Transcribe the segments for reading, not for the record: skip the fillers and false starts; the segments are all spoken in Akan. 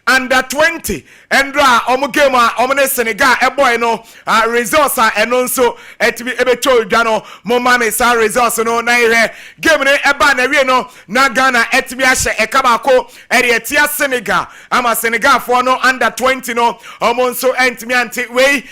under 20 Endra omugema omne Senegal boy no results and also etimi ebecho dwano momame sa results no na ihe game ne eba na wie no na Ghana etimi ahye ekabako ere etia Senegal ama Senegal for no under 20 no omonso entimi anti we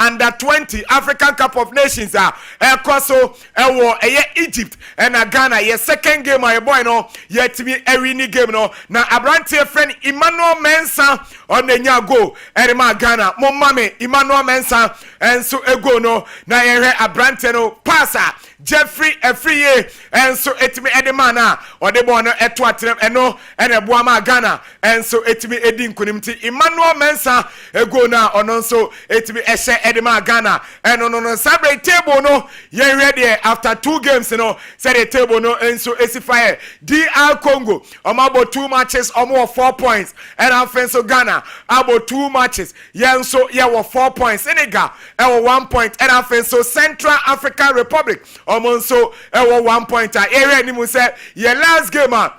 under 20 African Cup of Nations ekoso ewo Egypt and Ghana ye second game my boy no yetimi ewini game no na Abrante friend Emmanuel Mensah on the nyago erima Ghana momame Emmanuel Mensah enso ego no na yehe Abrante no passa Jeffrey Efriye enso etimi edemana odebo no eto atrem eno ene boama Ghana enso etimi edi nkunimti Emmanuel Mensah ego na ononso etimi ehye edema Ghana eno no sabre table no ye ready after 2 games no say the table no enso esify DR Congo omabo 2 matches omo 4 points and offensive Ghana about 2 matches yenso ye were 4 points Senegal e 1 point and offensive Central African Republic omonso e 1 point area ni mu say ye last game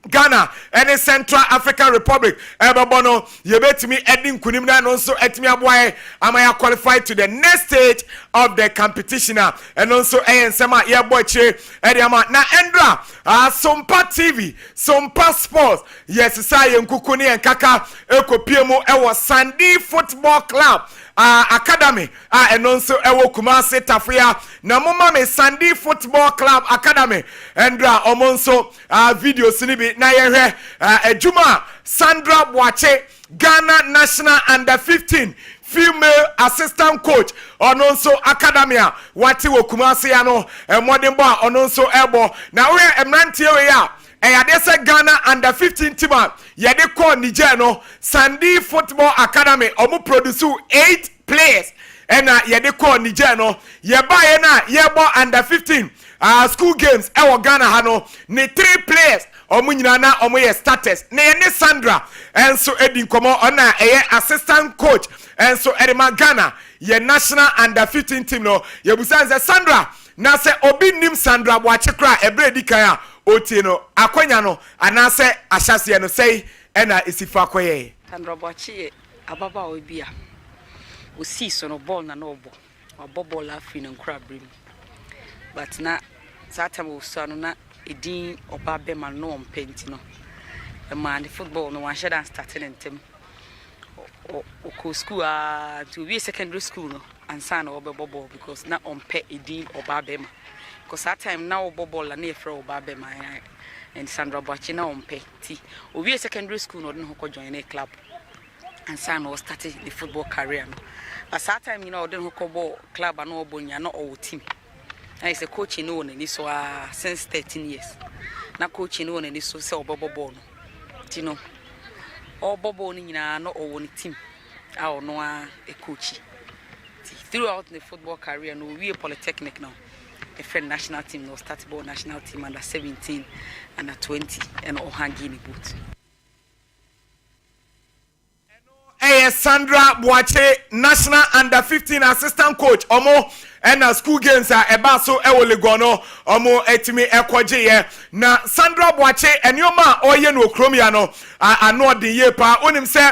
Ghana and Central African Republic Ebobono yebetimi edin kunim na no so etimi aboy amaya qualified to the next stage of the competition and also ensema ye boche ediama na endra Sompa TV Sompa Sports yes say yenkuku ne enkaka ekopiemu ewo Sandy Football Club Academy and also ewo Kumasi Tafria na mama me Sandy Football Club Academy endra omonso video sinibi na yehe ejuma Sandra Boache Ghana National Under 15 female assistant coach ononso academia wati wo Kumasi ya no modern boy ononso ebo na we emrantie we ya eyade Ghana Under 15 team yede call Niger no Sandy Football Academy omu produce 8 players and yede call Niger no ye buy na ye bo Under 15 school games ewo Ghana ha no ni 3 players omu nyina na omu ye starters na ye ne Sandra enso edin komo ona eye assistant coach enso edema Ghana ye national Under 15 team no ye busanze Sandra na se obi nim Sandra Boache kra ebre dikan a oti no akwanya no anase ahyase no sei ena esifa akoye Sandra Boache ababa obia o si so no ball na no ball afi no nkra brim but na satam o so no na edin oba be ma no penti no e man the football no one share starting ntem o school to be secondary school no and san oba ball because na on pe edin oba be ma because that time now ball na e fra oba be ma and Sandra Boache na on pe ti o be secondary school no den ho join a club and san was started the football career no at that time you know den ho ball club and no bonya no o team. I say coaching no ni so since 13 years. Na coaching no ni so say obobo no. Ti no. Obobo ni nyina no o woni team. A no a coach. Throughout the football career no we polytechnic now. A friend national team no start ball national team under 17 under 20 and all hanging boot. Sandra Boache national Under 15 assistant coach omo and school games eba so ewolegono omo etimi ekoje ye na Sandra Boache enyoma oye no kromia no ano de ye pa onim se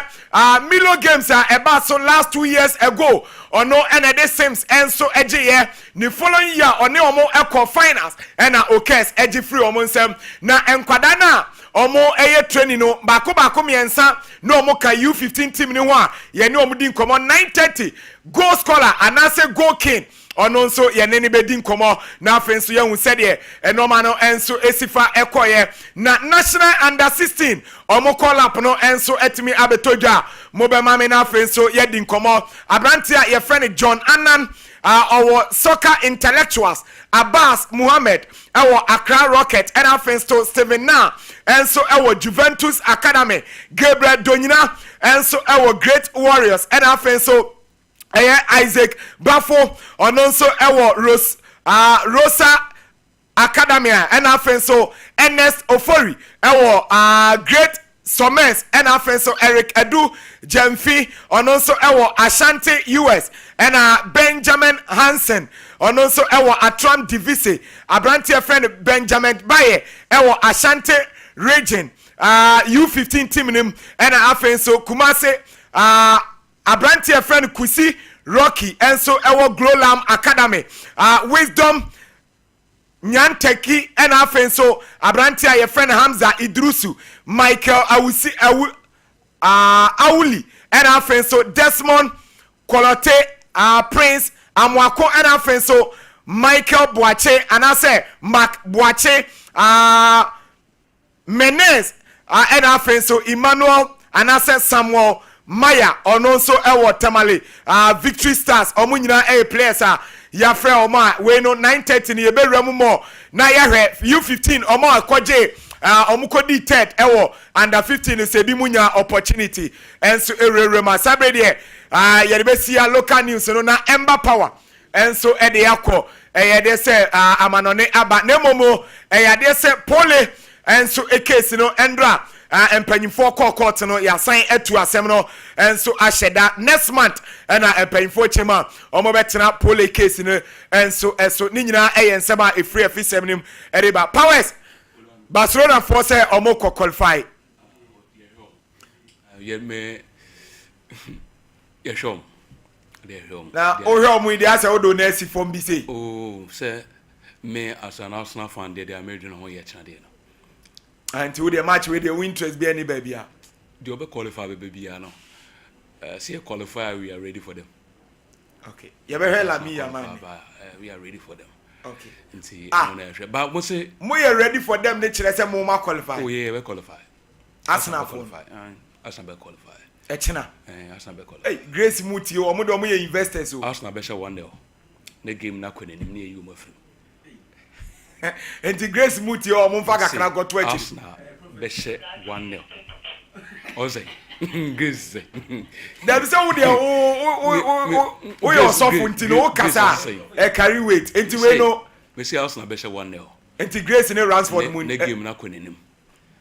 Milo games eba so last 2 years ago ono and the Sims enso eje ye ni following year one omo eko finals and okes eje free omo nsem na enkwada na omo eye training no bako miensa no omo ka U15 team ni ho a ye ni omo din komo 930 goal scorer anase goal king ono nso ye neni bedin komo na afenso ye hu sede enoma no enso esifa ekoye na national Under 16 omo call up no enso etimi abetodwa mo be mame na afenso ye din komo abrantia ye friend John Annan our soccer intellectuals Abbas Muhammad our Accra Rocket and afenso Steven Na enso our Juventus Academy Gabriel Donyina enso our Great Warriors and afenso Isaac Bafo ononso ewo Rosa Academia and afenso Ernest Ofori ewo Great Somers and afenso Eric Edu Jemfi ononso ewo Ashanti US and Benjamin Hansen ononso ewo Atram Divisi Abrantia friend Benjamin Baye ewo Ashanti region U15 team nim ɛna afei nso Kumase abranteɛ friend Kusi Rocky enso ɛwɔ Glolam Academy Wisdom Nyanteki ɛna afei nso abranteɛ yɛ friend Hamza Idrusu Michael Awusi Awuli ɛna afei nso Desmond Kolote Prince Amwako ɛna afei nso Michael Boache anase Mark Boache Menes ɛna afei nso Emmanuel anase Samuel Maya ɔno nso ɛwɔ Tamale Victory Stars ɔmo nyinaa ɛyɛ players yafrɛ ɔmo a wei no 9:30 ni yɛbɛwura mu mɔ na yɛhwɛ U15 ɔmo akɔgye ɔmo kɔdi third ɛwɔ under 15 no sɛ bi mu nya opportunity ɛnso ɛwurawura mu asabe deɛ yɛde bɛsia local news no na Ember Power ɛnso ɛde akɔ ɛyɛ de sɛ amanɔne aba na momo ɛyɛ de sɛ pole ɛnso case no ɛndra mpanyinfoɔ court no yɛasan atu asɛm no ɛnso ahyɛ da next month ɛna mpanyinfoɔ kyɛm a ɔmo bɛtena pole case no ɛnso ɛso ne nyinaa ɛyɛ nsɛm a ɛfiri afisɛm nim ɛde ba Powers Barcelona for sɛ ɔmo kɔ qualify yɛhwɛ na ohwɛ ɔmo yi deɛ asɛ wodo na asi fam bi sei sɛ me as an Arsenal fan deɛ American ho yɛ kyena deɛ no until the match with the interest be any baby. The other qualify baby no. See a qualifier we are ready for them. Okay. You ever heard like me man? We are ready for them. Okay. But we say we are ready for them nature say mo ma qualify. Oh yeah, we qualify. Arsenal qualify. Arsenal qualify. Echina. Arsenal be qualify. Hey, Grace Muti o mo do mo investors o. Arsenal be share 1-0. The game na kwen nim na you mo free. Enti Grace Muti o mo mfa kakra go to achi. Arsenal be share 1-0. Ozay. Grace. Dem say wo de o your sofo nti no kasa e carry weight. Enti we no we say Arsenal be share 1-0. Enti Grace ne Ransford moon. The game na kwen nim.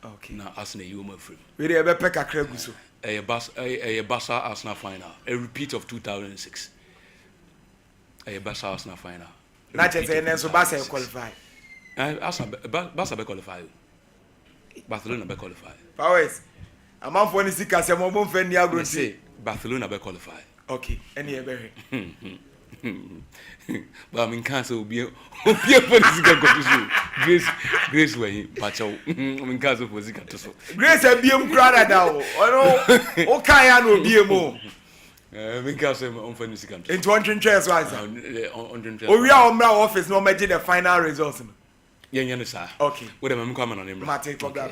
Okay. Na Arsenal you mo free. We dey be pe kakra gu so. A Barca Arsenal final, a repeat of 2006. A Barca Arsenal final. Na che say nenso Barca qualify. Barca be qualify. Barcelona be qualify. Powers. Among for any sika se mo bon fe ni agro say Barcelona be qualify. Okay, any ebe. But I mean cancer will be for sika go to Grace way pacho. I mean cancer for sika to so. Grace e biem krada da o. Ono o kan ya no biem o. Me cancer on for sika. Into 100 chairs was. O wi a o mra office no meje the final results no. Yenye sa. Okay. We dem am come on him. Mate for that.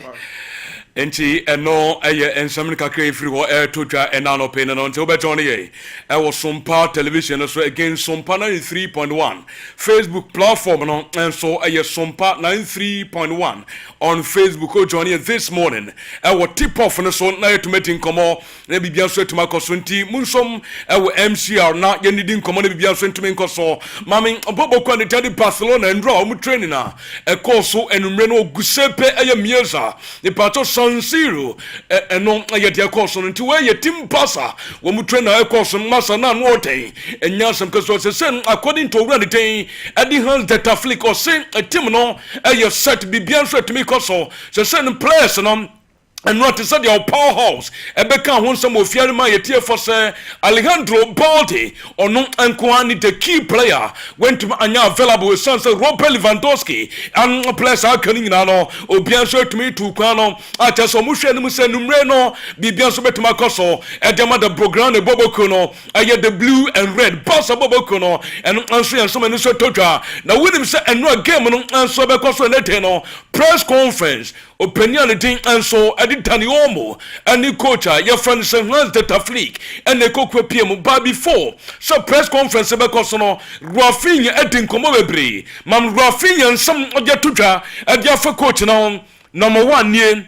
Enti eno eye ensam kakra efiri ho to twa ena no pe no nti obeton ye e wo Sompa television so again Sompa 93.1 Facebook platform no enso eye Sompa 93.1 on Facebook o join this morning e wo tip off no so na etumatin komo na bibia so etuma koso nti munsom e wo MCR na ye nidi komo na bibia so etumen koso mami obobo kwa ne tadi Barcelona ndro o mu training na e koso enumre no ogusepe eye mieza ne pato Zero eno ayede koso nti we ye team passa wo mu trainer koso masa na no oten enya sam keso se according to wura den adi hands data flick or say a team no aye set bibian so atimi koso se no players no and not to say your powerhouse ebeka ho nsam ofiare ma yetie for say Alejandro Balde or no ankwani the key player went to anya available with son say Robert Lewandowski and players are coming na no obian so tumi tu kwa no acha so mu hwe no se numre no bibian so betuma koso edema the program e boboko no aye the blue and red boss boboko no and anso yan so many so totwa na winim say eno game no anso be koso na ten no press conference opinion thing anso Dani Omo and the coach your friend Hans Data Fleek and the cook PM by before so press conference because no Rafinha edin komo bebre mam Rafinha and some ojetuja and your coach now number 1 near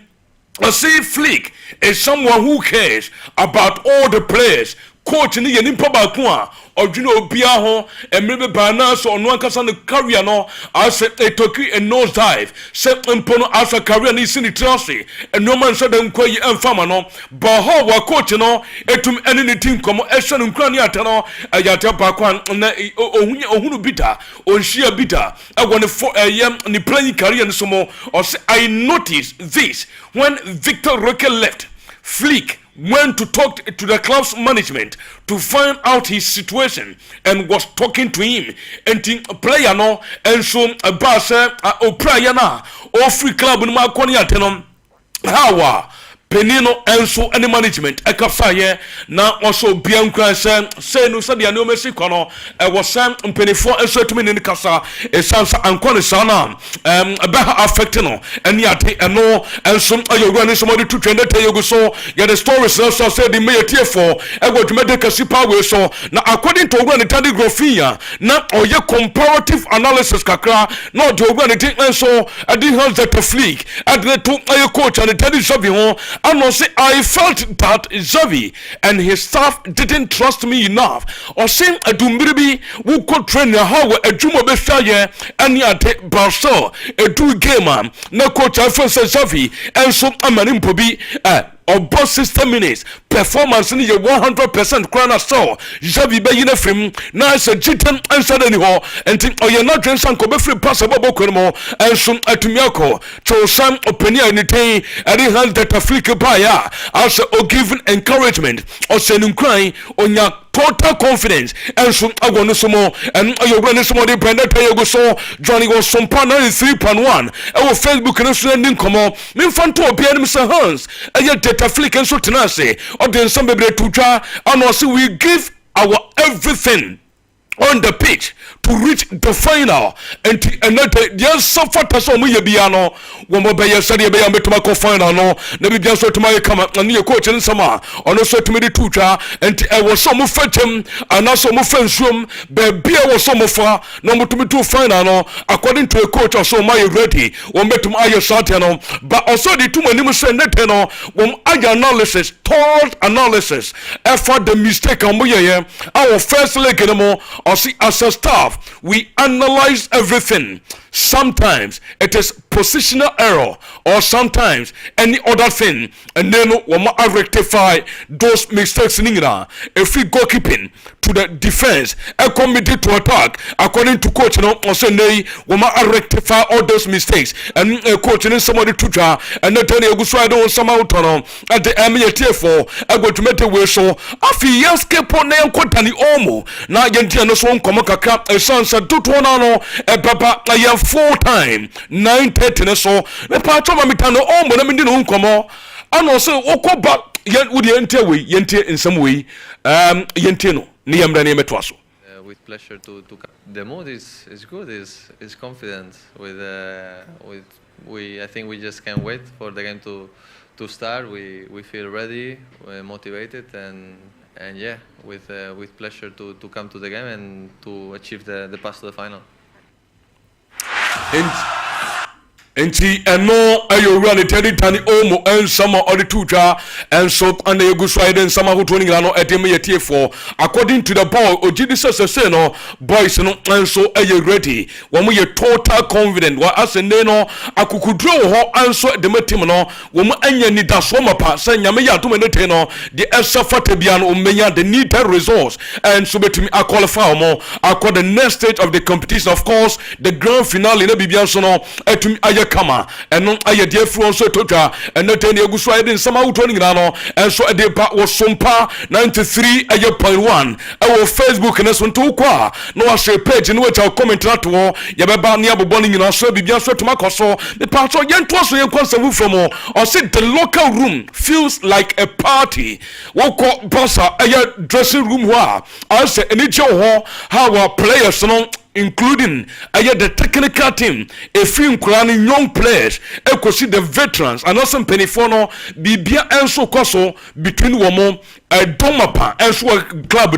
a see Fleek is someone who cares about all the players coach ni ye nimpa ba ko a odwene obia ho emre be ba na so ono ankasa ne career no as a toki a nose dive se mpono as a career ni sini trase eno man so dem kwa yi emfama no ba ho wa coach no etum ene ne team komo ehwe no nkra ni ata no ayata ba kwa na ohunu bita onhia bita agwo ne for ni playing career no so mo or say I noticed this when Victor Roque left. Flick went to talk to the club's management to find out his situation and was talking to him. And the player no and so a boss o player na o free club no ma kwani atenom hawa penino enso any management ekafsa ye na also biankran say no say dia no mesi kono e wasam mpenifo enso tumi ne kasa e sansa ankone sana aba affect no any ate eno enso ayogwa ne somodi to twende teyego so ya the stories so say the mayor tie for e go tumede kasi power so na according to ogwa ne tadi grofia na oye comparative analysis kakra na de ogwa ne tin enso adi has that fleek adi to aye coach and tadi so bi ho. And say I felt that Xavi and his staff didn't trust me enough. Or saying a dumbribi who could train how a juma beshaye and yet Barso a do gamer no coach I felt Xavi and so amanim pobi or 60 minutes performance ni 100% crown so Xavi be yin afrim na se jitem answer any ho enti oye na dwen san ko be free pass bobo kwenmo enso atumiako cho sam openia anything ade hand that Africa ya as o given encouragement or sending crying onya total confidence enso agwono somo en oyo ne somo de brenda tayo so joining was Sompa 93.1 e wo Facebook ne so ndin komo me fanto obia nim se hands eye data flick enso tenase or den some bebre tutwa and also we give our everything on the pitch to reach the final and another yes suffer person mu yebia no wo mo be yes de be ya metuma ko final no na bibia so tuma kama na ne coach nsama ono so tumi de tutwa and e wo so mo fatem ana so mo fansuom be bia wo so mo fa no mo tumi to final no according to a coach so my ready wo metum aye shot no but also the two manim so net no wo aya analysis thought analysis for the mistake mo ye our first leg no mo or see as a staff we analyze everything. Sometimes it is positional error or sometimes any other thing and then we rectify those mistakes if we goalkeeping to the defense and committed to attack according to coach no on Sunday we rectify all those mistakes and coach in somebody to try and not tell you so don't somehow turn at the MTA for I go to make a way so afi yes keep on name kwatani omo na yentia no so nkomo kakra e sansa tutu no e baba na 4 time 9:30 so me pa choma mitano omo na mindi no nkomo ano so okoba would yentia we yentia in some way yentia no ni yamra ne metwa so with pleasure to the mood is good is confident with we I think we just can't wait for the game to start. We feel ready, motivated and yeah, with pleasure to come to the game and to achieve the pass to the final. Enti eno ayo run tedi tani omo en sama odi tuja en so ande yegu swiden sama ho toni no edem yetie for according to the ball ojidi say no boys no en so aye ready wo mo ye total confident wa asende no akukudro ho en so de matim no wo mo anya ni da so mapa say nyame ya to menete no the extra fata bia no menya the needed resource and so betumi a qualify mo accord the next stage of the competition. Of course the grand finale na bibia so no etumi kama eno aye de fro so totwa eno tani eguso aye den sama wuto ni no enso e de pa wo Sompa 93 aye 0.1 e wo Facebook ne so nto kwa no wa share page no wa comment na to ye beba ne abobɔ ni nyina so bibia so tuma koso the part so yento so yen conserve from or say the local room feels like a party wo ko bossa aye dressing room ho a say eni je ho how our players no including the technical team, a few young players, the veterans, and also Penifono, Bibia and so Koso between Womo, a Domapa, and so club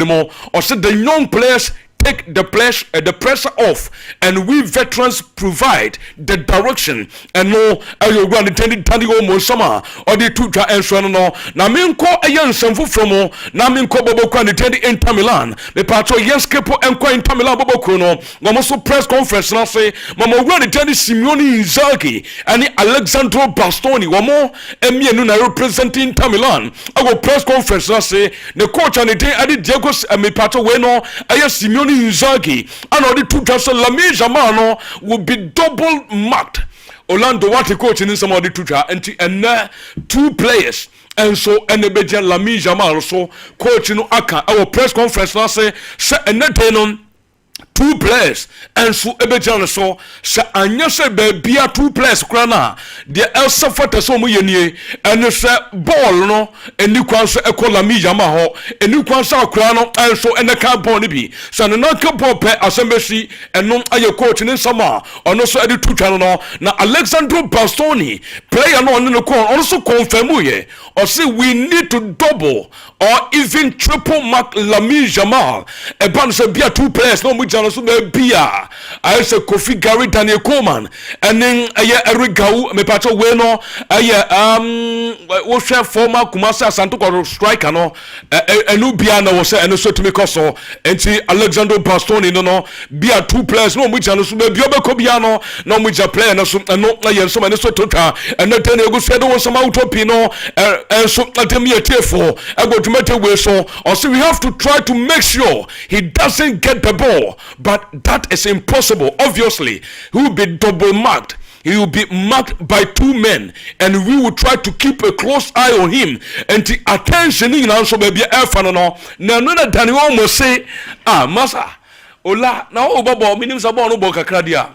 or said the young players take the pressure off, and we veterans provide the direction. And no, I run attended Tandy Omo Summer or the two and so no. Now, Minko a young Sanfu from now Minko Bobo Kwan attended Inter Milan. The patro yes kepo and Kwa Inter Milan Bobo Kuno. Mama so press conference and I say, Mama run attended Simeone Inzaghi and Alexandro Bastoni. One more, and me and I representing Inter Milan. I go press conference and I say, the coach and the day I did Diego me patro weno. I Simeone Inzaghi and all the two just Lamine Yamal will be double marked. Orlando what the coach in some of the two and two players. And so Enebeja Lamine Yamal so coach no aka our press conference now say and then two players and so ebejan so anya se bia two players krana the elsa fata so mo yenie and se ball no eni kwan so ekola mi yama ho eni kwan so akra no and so ene ka ball ni bi so no ka ball pe asembesi eno aye coach ni sama ono so edi two twa no na Alexandro Bastoni player no on no kon ono so confirm ye or say we need to double or even triple mark Lamine Yamal e ban se bia two players no mo so bia I say Kofi Gary Daniel Coleman and then Eric Gau me pacho we no wo share former Kumasi Asante Kotoko striker no enu bia na wo say enu so to me koso enti Alexandro Bastoni no bia two players no mo so bia obeko bia no no mo player no so no na yen so me so total and then e go say do some utopia no so atem ye tefo e go to mete we so or say we have to try to make sure he doesn't get the ball. But that is impossible. Obviously, he will be double marked. He will be marked by two men, and we will try to keep a close eye on him. And the attention in also maybe no. Now, no, Daniel must say, Masa, Ola, now Oba, meaning Sabon Oboka Kradia.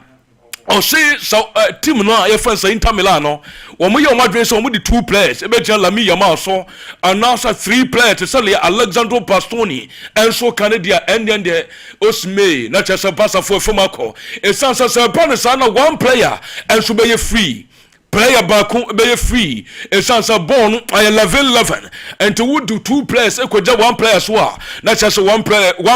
Or say so team no your friends Inter Milan no wo mo your madrid so mo the two players e be tell Lamine Yamal so and now three players to say Alexandro Bastoni and so Canada and then the Osme na chesa passa for Fomako e sansa se bonus na one player and so be free player back be free e sansa born I 11 and to would do two players e ko one player so na chesa one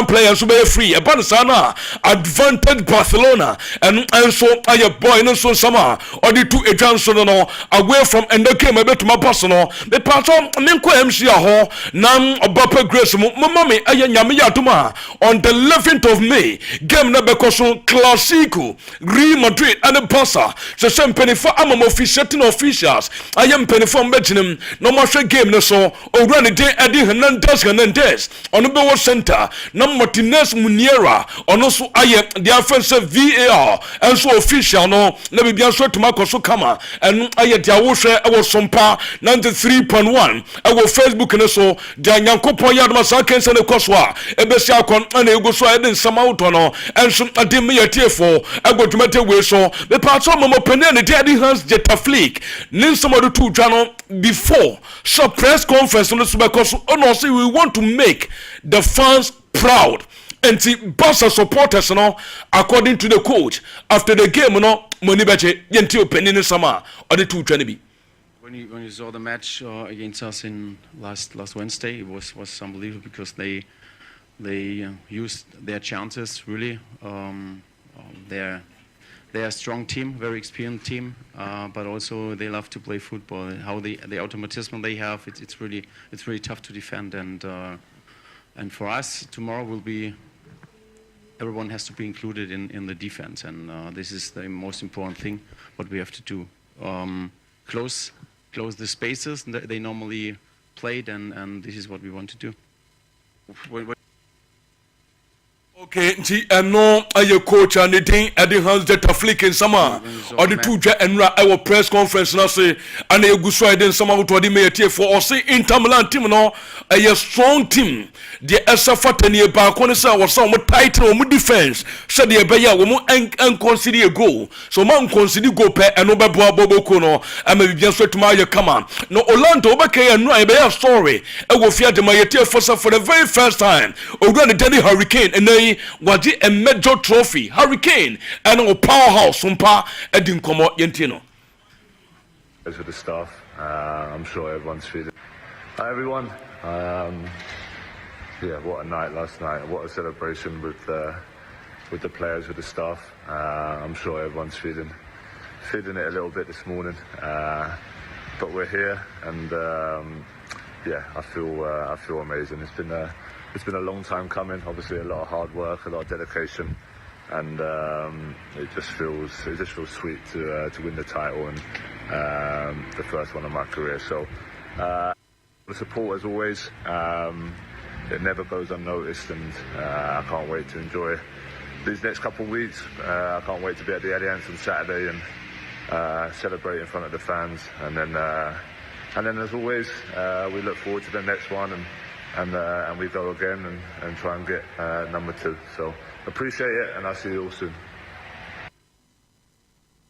player so be free e bonus na advantage Barcelona and so aye boy no so sama or the two agents no away from and they came a bit my personal the part of menko MC ho nam obape grace mo mama aye nyame yadoma on the 11th of May game na be so Clasico Real Madrid and Barca so sempeni for amamo officials I am penny from Bettingham no more game no so or run a day Eddie Hernandez on the Bowo Center no Martinez Muniera on also I the offensive VAR and so official no let me be answer to Marco so kama and I dia wo hwe I was Sompa 93.1 I was Facebook and so dia Nyankopon yad masa kense ne koswa e be sia kon na ego so e den sama uto no and so adem me yetiefo I go to mete we so the part of mo penny and the Eddie Hans Jetaflick nin somebody to channel before so press conference on the because no say we want to make the fans proud. And the Barca supporters, according to the coach, after the game, money beche yenti opinion in summer or the two twenty. When you saw the match against us in last Wednesday, it was unbelievable because they used their chances really. They're a strong team, very experienced team, but also they love to play football. How the automatism they have, it's really tough to defend. And for us tomorrow will be. Everyone has to be included in the defense, and this is the most important thing. What we have to do, close the spaces that they normally played, and this is what we want to do. Okay, nti eno aye coach and the Eddie Hans Jetaflick in summer or the two enra our press conference na say and e guso eden summer to the meeting for or say Inter Milan team no a strong team the esafata ne ba ko ne say was some title mo defense said the be ya wo mo en consider a goal so man consider goal pe eno be boa boboko no ama bibia so tuma ye kama no Orlando be kai enu e be ya story e wo fia de meeting for the very first time ogura the Danny Hurricane and waji a major trophy Hurricane and a powerhouse Sompa edin komo yentino. As with the staff, I'm sure everyone's feeling. Hi everyone. yeah, what a night last night. What a celebration with the players, with the staff. I'm sure everyone's feeling it a little bit this morning. But we're here, and yeah, I feel amazing. It's been a long time coming. Obviously, a lot of hard work, a lot of dedication, and it just feels sweet to win the title and the first one of my career. So the support, as always, it never goes unnoticed, and I can't wait to enjoy these next couple of weeks. I can't wait to be at the Allianz on Saturday and celebrate in front of the fans, and then as always, we look forward to the next one, and we go again and try and get number 2. So appreciate it, and I'll see you all soon.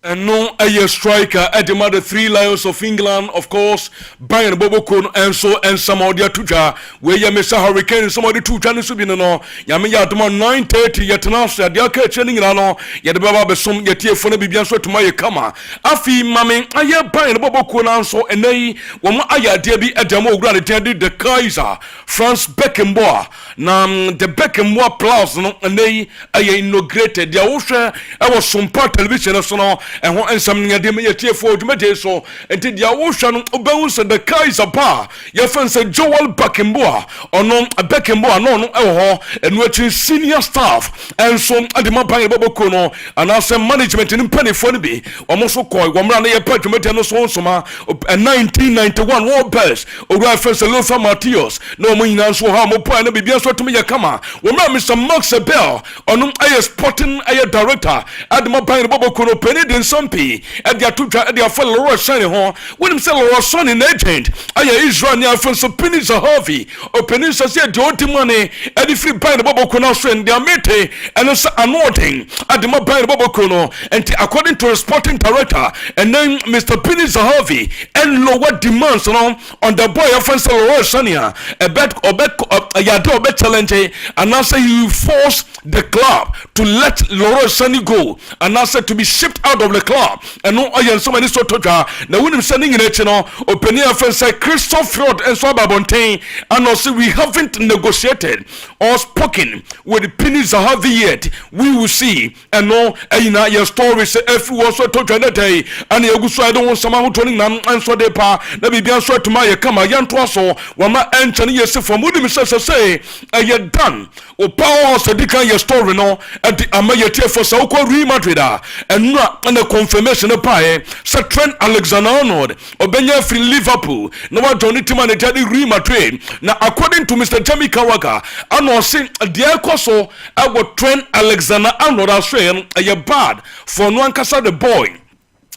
And no a striker at the mother 3 Lions of England, of course, Bayern Bobokon and some of the tuja, where you miss a hurricane, some of the two channels to be no, Yamia to 9:30, yet announced that the catching Rano, yet the Baba some yet here for the Bibian to my kama. Afi, mammy, I hear Bayern Bobokon answer, and they, when I dear be at the more granted the Kaiser, Franz Beckenbauer, the Beckenbauer Plaza, and they inaugurated the ocean. I was some part television, so and what and some near them yet for to so and did your ocean bounce the Kaiser bar. Your friend said Joel Beckenbauer or no a Beckenbauer no and watching senior staff and so at the Mapang Bobokono and also management in penny for be almost so called one run a apartment and so summer and 1991 war bells or reference a Luther Matthias no mean so how more point to be so to me a kama when Mr. Max Bell or no a sporting a director at the Mapang Bobokono penny Sompa at their two at their fellow Laura Sunny Hall, when himself Laura Sunny agent, I Israel near from Peninsula Harvey, or Peninsula said the money, and if you buy the Bobo Kono friend, their mate, and also anointing at the Mobile Bobo Kono, and according to a sporting director, and then Mr. Peninsula Harvey, and lower demands on the boy of Laura Sunny, a bet or bet a yado bet challenge, and also you force the club to let Laura Sunny go, and also to be shipped out of the club, and no I so many sort of now when I'm sending in it, you know, opening a friend say Christoph Road and Swaba Bontain, and also we haven't negotiated or spoken with the pennies have yet. We will see, and no, and your story say if we also told you that day, and you go so I don't want someone who turning them and so they pa, let me be answered to my come a young twasso, when my Anthony yes from Woody say, you're done. O power so declare your story no at the Amaya for Sauko Real Madrid, and not and the confirmation of pie, Sir Trent Alexander-Arnold, Obenya free Liverpool, no one Johnny Timan and Real Madrid. Now, according to Mr. Jamie Kawaka, I know saying dear Koso, I will Trent Alexander-Arnold Australian a bad for no one the boy.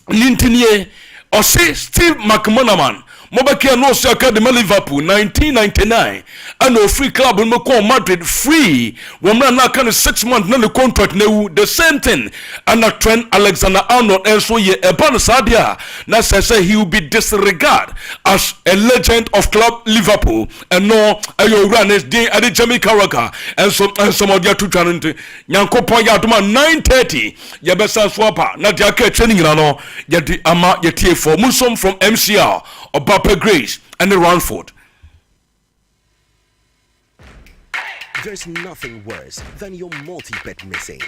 Nintinie or say Steve McManaman. Mobaki no Academy Liverpool 1999 and no free club in Madrid free when na kind of 6 months no contract no the same thing and a Trent Alexander-Arnold and so ye about Sadia na say he will be disregarded as a legend of club Liverpool and no ayo run is day at the Jamie Carragher and some of their two channel Nyankopon ya duma 9:30 ya besa swapa na dia ka training no ya di ama ya tie for Musom from MCR Obapa Grace and the Ranford. There's nothing worse than your multi-bet missing.